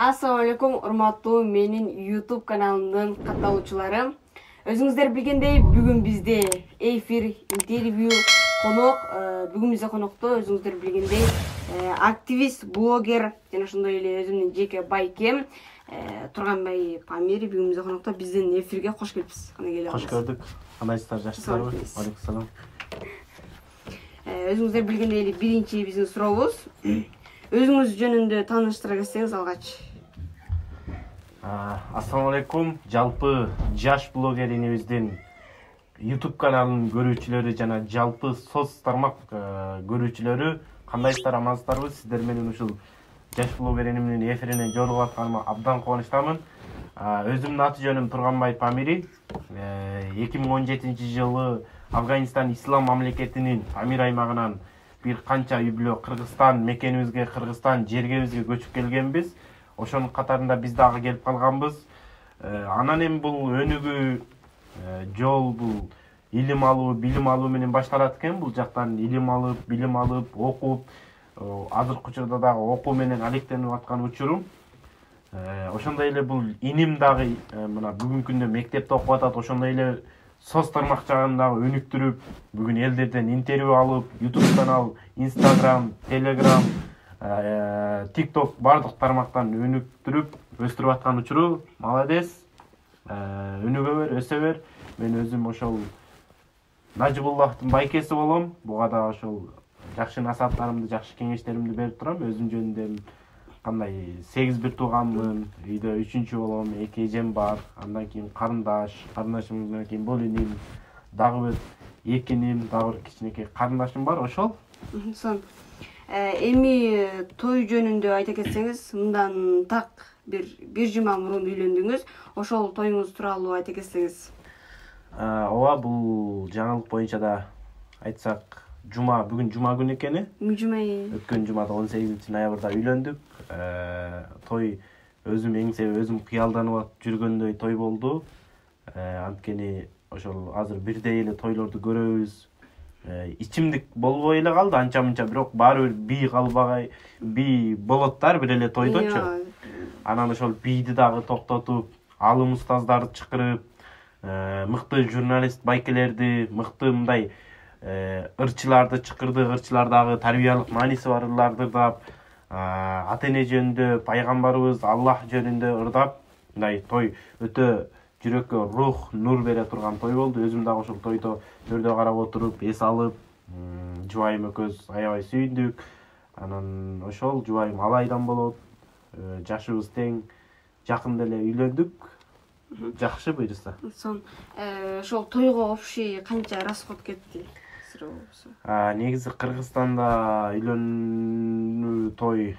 Assalamu алейкум, урматтуу менин YouTube каналымдын катталуучулары. Өзүңүздөр билгендей, бүгүн бизде эфир, интервью, конок. Бүгүн бизде конокто өзүңүздөр билгендей активист, блогер жана ошондой эле өзүмдүн жеке байкем Турганбай Памир бүгүн бизде конокто. Биздин эфирге кош келипсиз. Кандай келип Кош көрдүк. Кандайсыздар, жакшысыздарбы? Алейкум салам. Өзүңүздөр билгендей эле биринчи биздин сурообуз. Өзүңүз жөнүндө тааныштыра кетсеңиз алгач. Ассаламу алейкум. Жалпы жаш блогеринибиздин YouTube каналынын көрүүчүлөрү жана жалпы соц тармак көрүүчүлөрү кандайсыздар, амансыздарбы? Сиздер менен ушул жаш блогеринимдин эфирине жолугуп атканыма абдан кубанычтамын. Өзүмдүн аты жөнүм Турганбай Памири. 2017-жылы Афганистан ислам мамлекетинин Памир аймагынан bir kança үй-бүлө Кыргызстан мекенибизге, Кыргызстан жергебизге көчүп келгенбиз. Ошонун катарында биз дагы келип калганбыз. Анан эми бул өнүгүү жол, бул илим алуу, билим алуу менен башталат экен. Бул жактан илим алып, билим алып, окуп, азыркы учурда дагы окуу менен алектенип аткан учурум. Ошондой эле бул иним дагы мына бүгүнкү күндө мектепте окуп атат. Ошондой эле соц тармак жагын дагы өнүктүрүп, бүгүн элдерден интервью алып, YouTube канал, Instagram, Telegram, TikTok бардык тармактан өнүктүрүп, өстүрүп аткан учуру. Молодец. Өнүгө бер, өсө бер. Мен өзүм ошол Нажибуллахтын байкеси болом. Буга да ошол жакшы насааттарымды, жакшы кеңештеримди берип турам. Өзүм жөнүндө кандай 8 бир тууганмын, үйдө 3-чү болом, 2 эжем бар, андан кийин карындашымдан кийин бул иним, дагы бир 2 иним, дагы бир кичинекей карындашым бар, ошол. Эми той жөнүндө айта кетсеңиз, мындан так бир жума мурун үйлөндүңүз. Ошол тоюңуз тууралуу айта кетсеңиз. Ооба, бул жаңылык боюнча да айтсак, бүгүн жума күнү экени. Өткөн жумада 18-ноябрда үйлөндүк. Той өзүм өзүм кыялданып жүргөндөй той болду. Анткени ошол азыр бирдей эле тойлорду көрөбүз. Ичимдик болбой эле калды анча-мынча, бирок баары бир бий калбагай, бий болоттар бир эле тойдочу. Анан ошол бийди дагы токтотуп, алым устаздарды чакырып, мыкты журналист байкелерди, мыкты мындай ырчыларды чакырды, ырчылар дагы тарбиялык мааниси бар ырларды ырдап, ата-эне жөнүндө, пайгамбарыбыз Аллах жөнүндө ырдап, мындай той өтө жүрөккө рух, нур бере турган той болду. Өзүм дагы ошол тойдо төрдө карап отуруп, эс алып, жубайым экөөбүз аябай сүйүндүк. Анан ошол жубайым алайдан болот. Жашыбыз тең, жакында эле үйлөндүк. Жакшы буюрса. Ошол тойго общий канча расход кетти? Негизи Кыргызстанда үйлөнүү той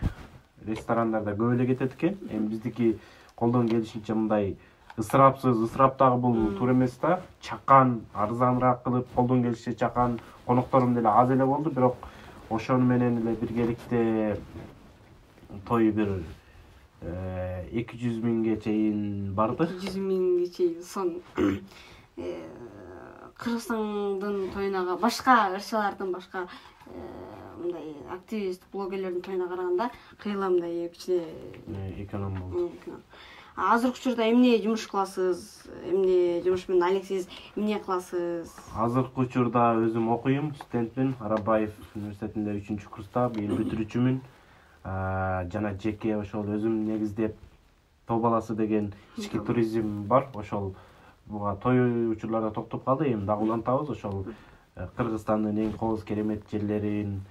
ресторандарда көп эле кетет экен. Эми биздики колдон келишинче мындай ысырапсыз, ысырап дагы бул туура эмес да. Чакан, арзаныраак кылып, колдон келишинче чакан, конокторум деле аз эле болду, бирок ошону менен эле биргеликте той бир 200 миңге чейин барды. 200 миңге чейин сон. Кыргызстандын тоюна, башка ырчылардын, башка мындай активист, блогерлердин тоюна караганда кыйла мындай кичине эконом болду. Азыркы учурда эмне жумуш кыласыз? Эмне жумуш менен алексиз? Эмне кыласыз? Азыркы учурда өзүм окуйм, студентмин. Арабаев университетинде 3-чү курста, быйыл бүтүрүүчүмүн. Жана жеке ошол өзүм негиздеп Тоо баласы деген ички туризм бар. Ошол буга той учурларда токтоп калды, эми дагы улантабыз. Ошол Кыргызстандын эң кооз керемет жерлерин,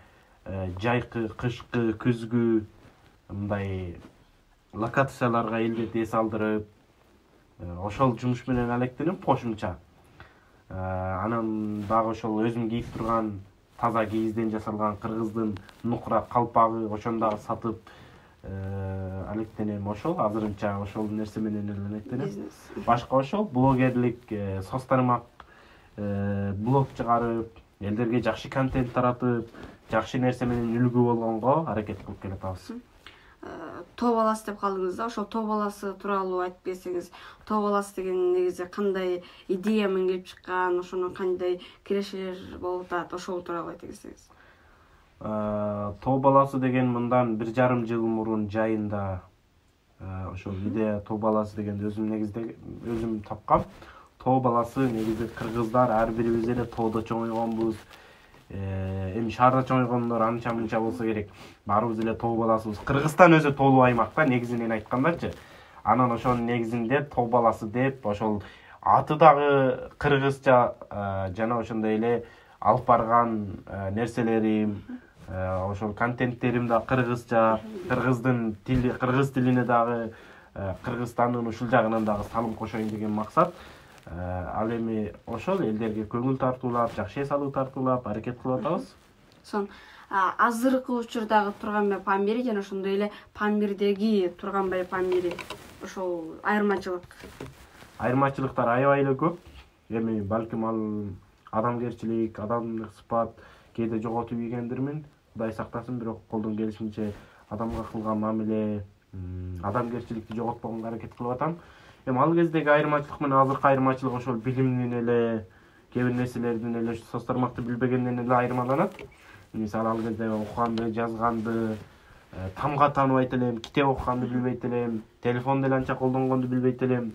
жайкы, кышкы, күзгү мындай локацияларга элдерди эс алдырып, ошол жумуш менен алектенип кошумча. Анан дагы ошол өзүм кийип турган таза кийизден жасалган кыргыздын нукура калпагы, ошону дагы сатып алектенем. Ошол азырынча ошол нерсе менен эле алектенем. Башка ошол блогерлик, соц тармак блог чыгарып, элдерге жакшы контент таратып, жакшы нерсе менен үлгү болгонго аракет кылып келатабыз. Тоо баласы деп калдыңыз да, ошол Тоо баласы тууралуу айтып берсеңиз. Тоо баласы деген негизи кандай идея менен келип чыккан, ошону кандай кирешелер болуп атат, ошол тууралуу айта кетсеңиз. Тоо баласы деген мындан 1,5 жыл мурун жайында Ошол идея тоо баласы дегенди өзүм тапкам. Тоо баласы негизи кыргыздар ар бирибиз эле тоодо чоңойгонбуз. Эми шаарда чоңойгондор анча мынча болсо керек. Баарыбыз эле тоо баласыбыз. Кыргызстан өзү тоолуу аймак да, негизинен айткандачы. Анан ошонун негизинде тоо баласы деп ошол аты дагы кыргызча жана ошондой эле алып барган нерселерим, ошол контенттерим да кыргызча, кыргыздын тили, кыргыз тилине дагы Кыргызстандын ушул жагынан дагы салым кошоюн деген максат. Ал эми ошол элдерге көңүл тартуулап, жакшы эс алуу тартуулап аракет кылып атабыз. Сон азыркы учурдагы Турганбай Памири жана ошондой эле Памирдеги Турганбай Памири ошол айырмачылыктар аябай эле көп. Эми балким ал адамгерчилик, адамдык сыпат кээде жоготуп ийгендирмин. Кудай сактасын, бирок колдон келишинче адамга кылган мамиле, адамгерчиликти жоготпогонго аракет кылып атам. Эми ал кездеги айырмачылык менен азыркы айырмачылык ошол билимдин эле, кээ бир нерселердин эле соц тармакты билбегенден эле айырмаланат. Мисалы ал кезде окуганды, жазганды, тамга тааныбайт элем, китеп окуганды билбейт элем, телефон деле анча колдонгонду билбейт элем.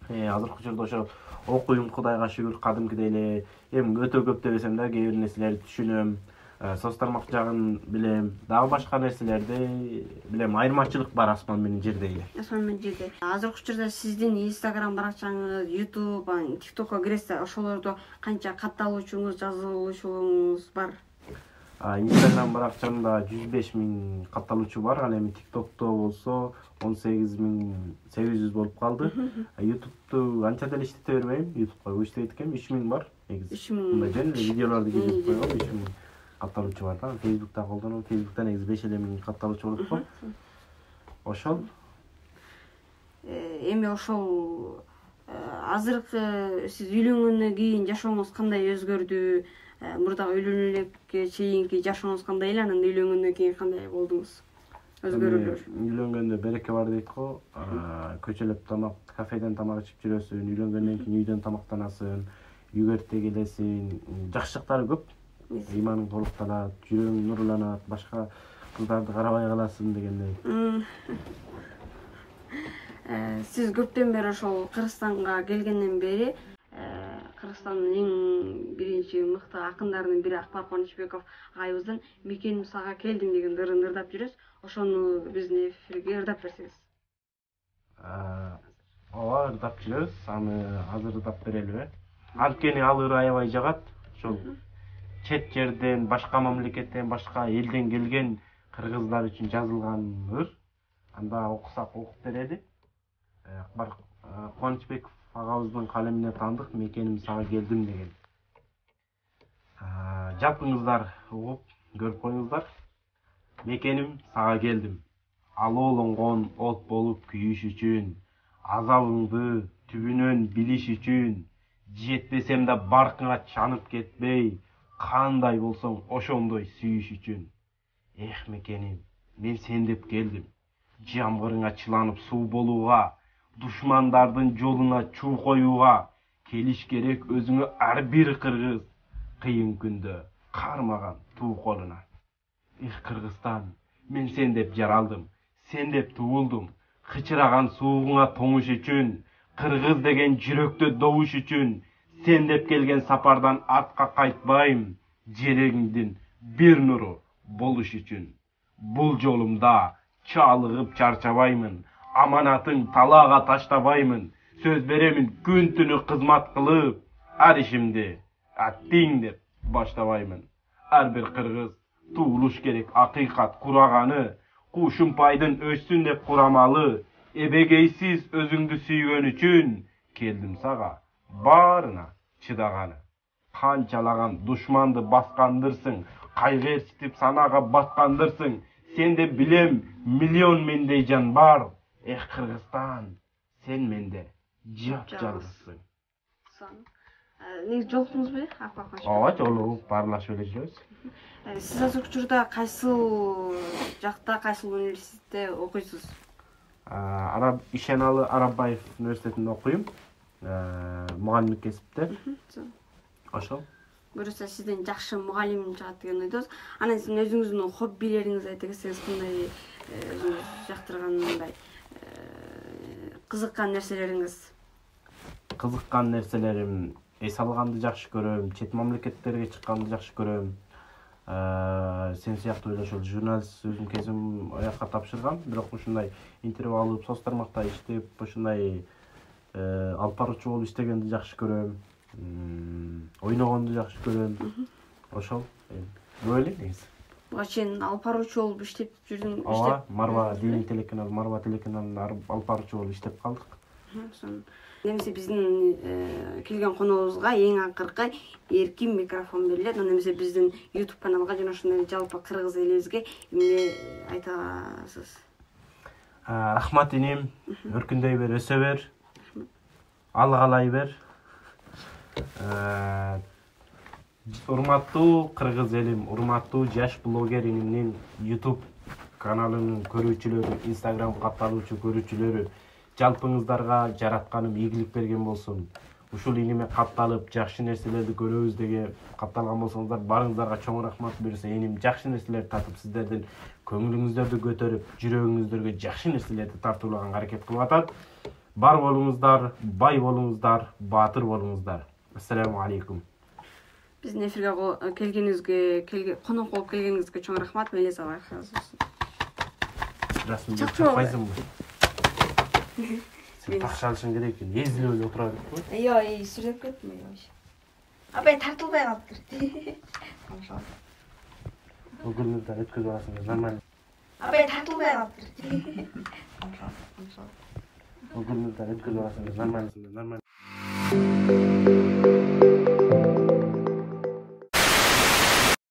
Азыркы учурда ошо окуйм, Кудайга шүгүр, кадимкидей эле. Эми өтө көп дебесем да, кээ бир нерселерди түшүнөм, соц тармак жагын билем, дагы башка нерселерди билем. Айырмачылык бар асман менен жердей эле. Асман менен жерде. Азыркы учурда сиздин Instagram баракчаңыз, YouTube, TikTokко киресиз, ошолордо канча катталуучуңуз, жазылуучуңуз бар? Instagram баракчамда 105 000 катталуучу бар. Ал эми TikTokто болсо 18 800 болуп калды. YouTube'ду анча деле иштете бербейм. YouTube'га көп иштейт экенмин. 3 000 бар. 3 000. Мындай жөн эле видеолорду киргизип койгом. 3 000 катталуучу бар да. Facebook'та колдонуп, Facebook'та негизи 5 000 катталуучу болуп калды. Ошол. Эми ошол азыркы сиз үйлөнгөндөн кийин жашооңуз кандай өзгөрдү? Мурдагы үйлөнгөнгө чейинки жашооңуз кандай эле, анан үйлөнгөндөн кийин кандай болдуңуз? Өзгөрүүлөр. Үйлөнгөндө береке бар дейт го. Көчөлөп тамак, кафеден тамак ичип жүрөсүн, үйлөнгөндөн кийин үйдөн тамактанасың, үйгө эрте келесиң. Жакшылыктары көп. Ыйманың толуктанат, жүрөгүң нурланат, башка кыздарды карабай каласың дегендей. Сиз көптөн бери ошол Кыргызстанга келгенден бери Кыргызстандын эң биринчи мыкты акындарынын бири Акбар Кубанычбеков агайыбыздын "Мекеним сага келдим" деген ырын ырдап жүрөсүз. Ошону биздин эфирге ырдап берсеңиз. Ооба, ырдап жүрөбүз. Аны азыр ырдап берелиби? Анткени ал ыр аябай жагат. Ошол чет жерден, башка мамлекеттен, башка элден келген кыргыздар үчүн жазылган ыр. Анда окусак окуп берели. Акбар Кубанычбеков агабыздын калемине таандык "Мекеним сага келдим" деген. Жапыңыздар, угуп көрүп коюңуздар. Мекеним сага келдим. Алоолонгон от болуп күйүш үчүн, азабыңды түбүнөн билиш үчүн, жетпесем да баркыңа чанып кетпей, кандай болсоң ошондой сүйүш үчүн. Эх мекеним, мен сен деп келдим. Жамгырыңа чыланып суу болууга, душмандардын жолуна чуу коюуга, келиш керек өзүңө ар бир кыргыз, кыйын күндө кармаган туу колуна. Эх Кыргызстан, мен сен деп жаралдым, сен деп туулдум, кычыраган суугуңа тоңуш үчүн, кыргыз деген жүрөктө добуш үчүн, сен деп келген сапардан артка кайтпайм, жерегиңдин бир нуру болуш үчүн. Бул жолумда чалыгып чарчабаймын, аманатын талаага таштабаймын, сөз беремин күн түнү кызмат кылып, ар ишимди аттиң деп баштабаймын. Ар бир кыргыз туулуш керек акыйкат кураганы, кушумпайдын өссүн деп курамалы, эбегейсиз өзүңдү сүйгөн үчүн, келдим сага баарына чыдаганы. Канчалаган душманды баскандырсың, кайгы ээрчитип санаага баткандырсың, сенде билем миллион мендей жан бар. Эх Кыргызстан, сен менде жап-жалгызсың. Негизи жолуктуңузбу, Акбар Кубанычбеков? Ооба, жолугуп баарлашып эле жүрөбүз. Сиз азыркы учурда кайсыл жакта, кайсыл университетте окуйсуз? Ишеналы Арабаев университетинде окуйм. Мугалимдик кесипте. Ошол. Көрөсө сизден жакшы мугалим чыгат деген ойдобуз. Анан сиздин өзүңүздүн хоббилериңизди айта кетсеңиз, кандай өзүңүз жактырган мындай кызыккан нерселериңиз? Кызыккан нерселерим эс алганды жакшы көрөм, чет мамлекеттерге чыкканды жакшы көрөм. Сен сыяктуу эле ошол журналист өзүм кезим аякка тапшыргам, бирок ушундай интервью алып, соц тармакта иштеп, ушундай алып баруучу болуп иштегенди жакшы көрөм. Ойногонду жакшы көрөм. Ошол көп эле негизи. Буга чейин алып баруучу болуп иштеп жүрдүң? Ооба, Марва диний телеканал, Марва телеканалын алып баруучу болуп иштеп калдык. Немесе биздин келген коногубузга эң акыркы эркин микрофон берилет. Немесе биздин YouTube каналга жана ошондой жалпы кыргыз элибизге эмне айта аласыз? Рахмат иним, өркүндөй бер, өсө бер. Алгалай бер. Урматтуу кыргыз элим, урматтуу жаш блогер инимдин YouTube каналынын көрүүчүлөрү, Instagram катталуучу көрүүчүлөрү, жалпыңыздарга жаратканым ийгилик берген болсун. Ушул иниме катталып, жакшы нерселерди көрөбүз деген катталган болсоңуздар, барыңыздарга чоң рахмат берсе, иним жакшы нерселерди тартып, сиздердин көңүлүңүздөрдү көтөрүп, жүрөгүңүздөргө жакшы нерселерди тартуулаганга аракет кылып атат. Бар болуңуздар, бай болуңуздар, баатыр болуңуздар. Ассаламу алейкум. Биздин эфирге келгениңизге, конок болуп келгениңизге чоң рахмат. Мелиз абай разы болсун. Расмын чакпайсыңбы? Сен такшалышың керек экен. Эзилип эле отура берип кой. Жок, сүрөп кеттим эле. Абай тартылбай калыптыр. Өгүлмүздөн өткөзүп аласың, нормально. Абай тартылбай калыптыр. Өгүлмүздөн өткөзүп аласың, нормально.